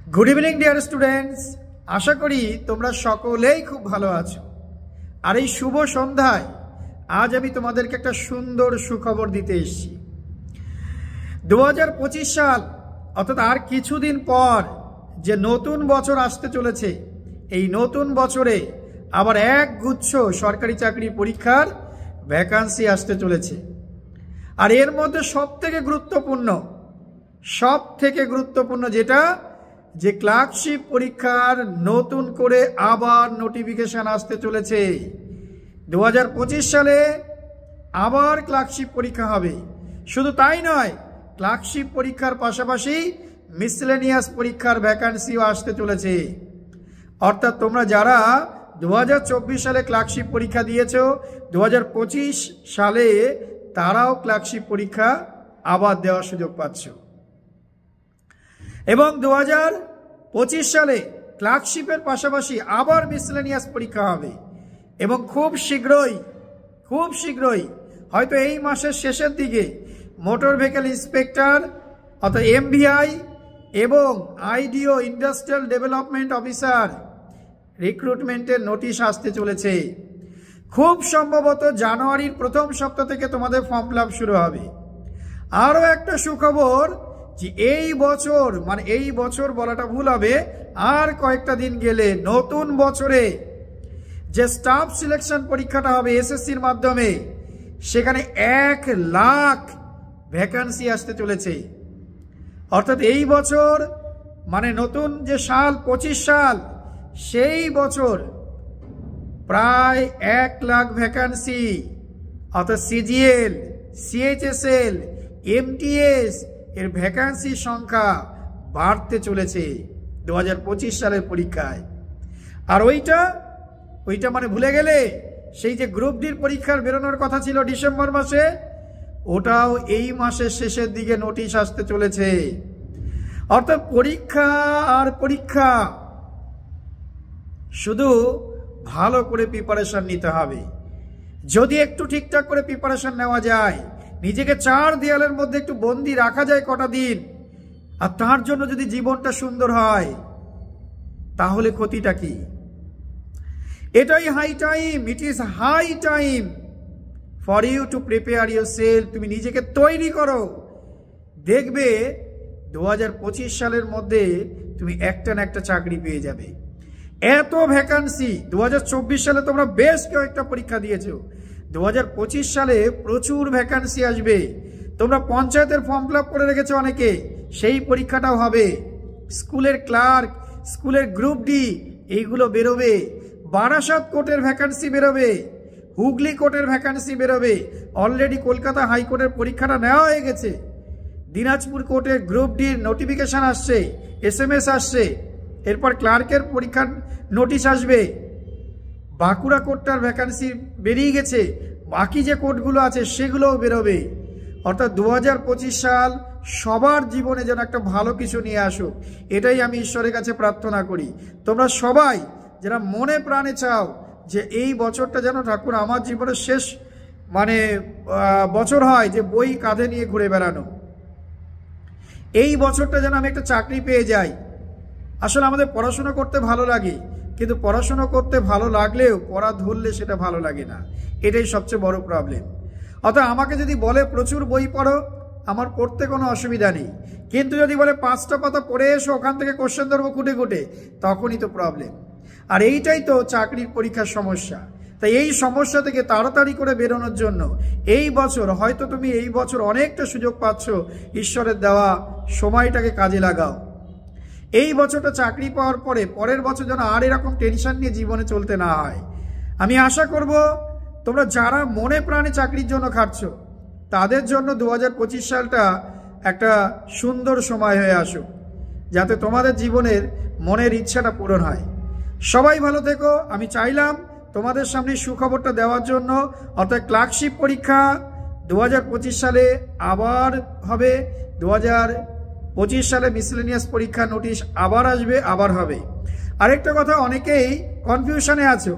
Good evening dear students. आशा करी তোমরা সকলেই খুব ভালো আছো। আর এই শুভ সন্ধ্যায় আজ আমি তোমাদেরকে একটা সুন্দর সুখবর দিতে এসেছি। 2025 সাল অর্থাৎ আর কিছুদিন পর যে নতুন বছর আসতে চলেছে, এই নতুন বছরে আবার এক গুচ্ছ সরকারি চাকরি পরীক্ষার ভ্যাকান্সি আসতে চলেছে। আর এর মধ্যে সবথেকে গুরুত্বপূর্ণ যেটা যে ক্লার্কশিপ পরীক্ষার নতুন করে আবার নোটিফিকেশন আসতে চলেছে। 2025 সালে আবার ক্লার্কশিপ পরীক্ষা হবে। শুধু তাই নয়, ক্লার্কশিপ পরীক্ষার পাশাপাশি মিসলেনিয়াস পরীক্ষার ভ্যাকান্সিও আসতে চলেছে। অর্থাৎ তোমরা যারা 2024 সালে ক্লার্কশিপ পরীক্ষা দিয়েছো, 2025 সালে তারাও ক্লার্কশিপ পরীক্ষা আবার দেওয়ার সুযোগ পাচ্ছ। এবং 2025 সালে ক্লার্কশিপের পাশাপাশি আবার মিসলেনিয়াস পরীক্ষা হবে। এবং খুব শীঘ্রই হয়তো এই মাসের শেষের দিকে মোটর ভেহিকল ইন্সপেক্টর অর্থাৎ MVI এবং IDO ইন্ডাস্ট্রিয়াল ডেভেলপমেন্ট অফিসার রিক্রুটমেন্টের নোটিশ আসতে চলেছে। খুব সম্ভবত জানুয়ারির প্রথম সপ্তাহ থেকে তোমাদের ফর্ম ফিল আপ শুরু হবে। আরও একটা সুখবর যে এই বছর বলাটা ভুল হবে, আর কয়েকটা দিন গেলে নতুন বছরে যে স্টাফ সিলেকশন পরীক্ষাটা হবে SSCর মাধ্যমে, সেখানে 1 লাখ ভ্যাকান্সি আসতে চলেছে। অর্থাৎ এই বছর নতুন যে সাল 25 সাল, সেই বছর প্রায় 1 লাখ ভ্যাকান্সি অর্থাৎ CGL, CHSL, MTS এর ভ্যাকান্সির সংখ্যা বাড়তে চলেছে 2025 সালের পরীক্ষায়। আর ওইটা ভুলে গেলে, সেই যে গ্রুপ ডির পরীক্ষার বেরোনোর কথা ছিল ডিসেম্বর মাসে, ওটাও এই মাসের শেষের দিকে নোটিশ আসতে চলেছে। অর্থাৎ পরীক্ষা শুধু ভালো করে প্রিপারেশন নিতে হবে। যদি একটু ঠিকঠাক করে প্রিপারেশন নেওয়া যায়, নিজেকে 4 দেয়ালের মধ্যে একটু বন্দি রাখা যায় কটা দিন, আর তার জন্য যদি জীবনটা সুন্দর হয়, তাহলে ক্ষতিটা কি? এটাই it is high time for you to prepare yourself. তুমি নিজেকে তৈরি করো, দেখবে 2025 সালের মধ্যে তুমি একটা না একটা চাকরি পেয়ে যাবে। এত ভ্যাকান্সি 2024 সালে তোমরা বেশ কয়েকটা পরীক্ষা দিয়েছো, 2025 সালে প্রচুর ভ্যাকান্সি আসবে। তোমরা পঞ্চায়েতের ফর্ম ফিল আপ করে রেখেছো অনেকে, সেই পরীক্ষাটাও হবে। স্কুলের ক্লার্ক, স্কুলের গ্রুপ ডি এইগুলো বেরোবে। বারাসাত কোর্টের ভ্যাকান্সি বেরোবে, হুগলি কোর্টের ভ্যাকান্সি বেরোবে। অলরেডি কলকাতা হাইকোর্টের পরীক্ষাটা নেওয়া হয়ে গেছে। দিনাজপুর কোর্টের গ্রুপ ডির নোটিফিকেশন আসছে, SMS আসছে। এরপর ক্লার্কের পরীক্ষার নোটিশ আসবে। বাঁকুড়া কোর্টটার ভ্যাকান্সি বেরিয়ে গেছে, বাকি যে কোর্টগুলো আছে সেগুলোও বেরোবে। অর্থাৎ 2025 সাল সবার জীবনে যেন একটা ভালো কিছু নিয়ে আসুক, এটাই আমি ঈশ্বরের কাছে প্রার্থনা করি। তোমরা সবাই যারা মনে প্রাণে চাও যে এই বছরটা যেন ঠাকুর আমার জীবনের শেষ বছর হয় যে বই কাঁধে নিয়ে ঘুরে বেড়ানো, এই বছরটা যেন আমি একটা চাকরি পেয়ে যাই। আসলে আমাদের পড়াশোনা করতে ভালো লাগে, কিন্তু পড়াশোনা করতে ভালো লাগলেও পড়া ধরলে সেটা ভালো লাগে না, এটাই সবচেয়ে বড় প্রবলেম। অর্থাৎ আমাকে যদি বলে প্রচুর বই পড়ো, আমার পড়তে কোনো অসুবিধা নেই, কিন্তু যদি বলে 5টা পাতা পড়ে এসো, ওখান থেকে কোশ্চেন ধরবো খুঁটে, তখনই তো প্রবলেম। আর এইটাই তো চাকরির পরীক্ষার সমস্যা। তাই এই সমস্যা থেকে তাড়াতাড়ি করে বেরোনোর জন্য এই বছর, হয়তো তুমি এই বছর অনেকটা সুযোগ পাচ্ছ, ঈশ্বরের দেওয়া সময়টাকে কাজে লাগাও। এই বছরটা চাকরি পাওয়ার পরে পরের বছর যেন আর এরকম টেনশন নিয়ে জীবনে চলতে না হয়। আমি আশা করব তোমরা যারা মনে প্রাণে চাকরির জন্য খাটছ, তাদের জন্য 2025 সালটা একটা সুন্দর সময় হয়ে আসুক, যাতে তোমাদের জীবনের মনের ইচ্ছাটা পূরণ হয়। সবাই ভালো থেকো। আমি চাইলাম তোমাদের সামনে সুখবরটা দেওয়ার জন্য। অর্থাৎ ক্লার্কশিপ পরীক্ষা 2025 সালে আবার হবে, 2025 সালে মিসলেনিয়াস পরীক্ষা নোটিশ আবার আসবে, আবার হবে। আরেকটা কথা, অনেকেই কনফিউশনে আছো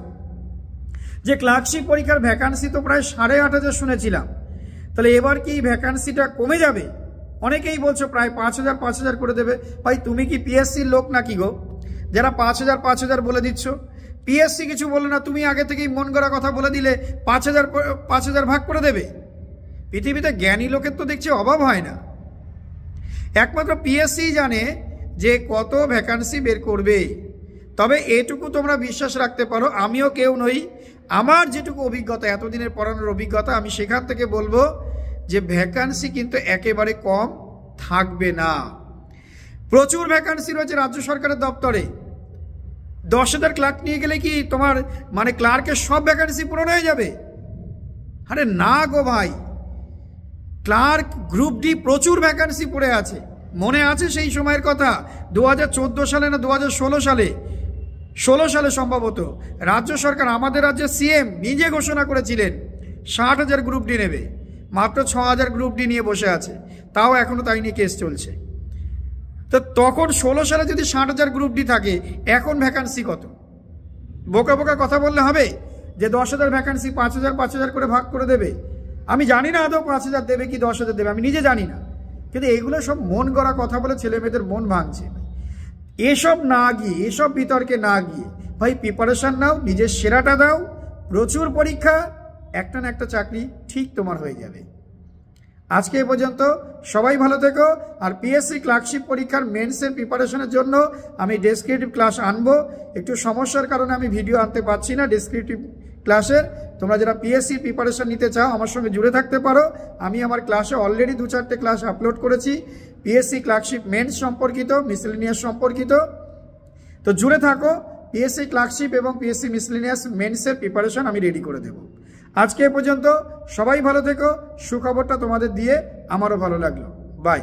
যে ক্লার্কশিপ পরীক্ষার ভ্যাকান্সি তো প্রায় 8,500 শুনেছিলাম, তাহলে এবার কি ভ্যাকান্সিটা কমে যাবে? অনেকেই বলছো প্রায় 5,000 করে দেবে। ভাই তুমি কি পিএসসির লোক নাকি গো, যারা 5,000 বলে দিচ্ছ? পিএসসি কিছু বললো না, তুমি আগে থেকেই মন গড়া কথা বলে দিলে 5,000 ভাগ করে দেবে। পৃথিবীতে জ্ঞানী লোকের তো দেখছি অভাব হয় না। একমাত্র পিএসসি জানে যে কত ভ্যাকান্সি বের করবে। তবে এটুকু তোমরা বিশ্বাস রাখতে পারো, আমিও কেউ নই, আমার যেটুকু অভিজ্ঞতা, এতদিনের পড়ানোর অভিজ্ঞতা, আমি সেখান থেকে বলবো যে ভ্যাকান্সি কিন্তু একেবারে কম থাকবে না। প্রচুর ভ্যাকান্সি রয়েছে রাজ্য সরকারের দপ্তরে। 10,000 ক্লার্ক নিয়ে গেলে কি তোমার মানে ক্লার্কের সব ভ্যাকান্সি পূরণ হয়ে যাবে? আরে না গো ভাই, ক্লার্ক গ্রুপ ডি প্রচুর ভ্যাকান্সি পড়ে আছে। মনে আছে সেই সময়ের কথা, 2014 সালে না 2016 সালে, 16 সালে সম্ভবত রাজ্য সরকার, আমাদের রাজ্যের সিএম নিজে ঘোষণা করেছিলেন 60,000 গ্রুপ ডি নেবে। মাত্র 6,000 গ্রুপ ডি নিয়ে বসে আছে, তাও এখনো তাই নিয়ে কেস চলছে। তো তখন 16 সালে যদি 60,000 গ্রুপ ডি থাকে, এখন ভ্যাকান্সি কত? বোকা বোকা কথা বললে হবে যে 10,000 ভ্যাকান্সি 5,000 করে ভাগ করে দেবে। আমি জানি না আদৌ 5,000 দেবে কি 10,000 দেবে, আমি নিজে জানি না। কিন্তু এগুলো সব মন গড়া কথা বলে ছেলে মেয়েদের মন ভাঙছে। এসব না গিয়ে, এসব বিতর্কে না গিয়ে ভাই প্রিপারেশন নাও, নিজের সেরাটা দাও, প্রচুর পরীক্ষা, একটা না একটা চাকরি ঠিক তোমার হয়ে যাবে। আজকে এ পর্যন্ত, সবাই ভালো থেকো। আর পিএসসি ক্লার্কশিপ পরীক্ষার মেন্সের প্রিপারেশনের জন্য আমি ডেসক্রিপটিভ ক্লাস আনবো। একটু সমস্যার কারণে আমি ভিডিও আনতে পারছি না ডেসক্রিপটিভ ক্লাসের। তোমরা যারা পিএসসি প্রিপারেশন নিতে চাও আমার সঙ্গে জুড়ে থাকতে পারো। আমি আমার ক্লাসে অলরেডি 2-4টে ক্লাস আপলোড করেছি পিএসসি ক্লার্কশিপ মেন্স সম্পর্কিত, মিসেলেনিয়াস সম্পর্কিত। তো জুড়ে থাকো, পিএসসি ক্লার্কশিপ এবং পিএসসি মিসেলেনিয়াস মেন্সের প্রিপারেশন আমি রেডি করে দেবো। আজকে এ পর্যন্ত, সবাই ভালো থেকো। সুখবরটা তোমাদের দিয়ে আমারও ভালো লাগলো। বাই।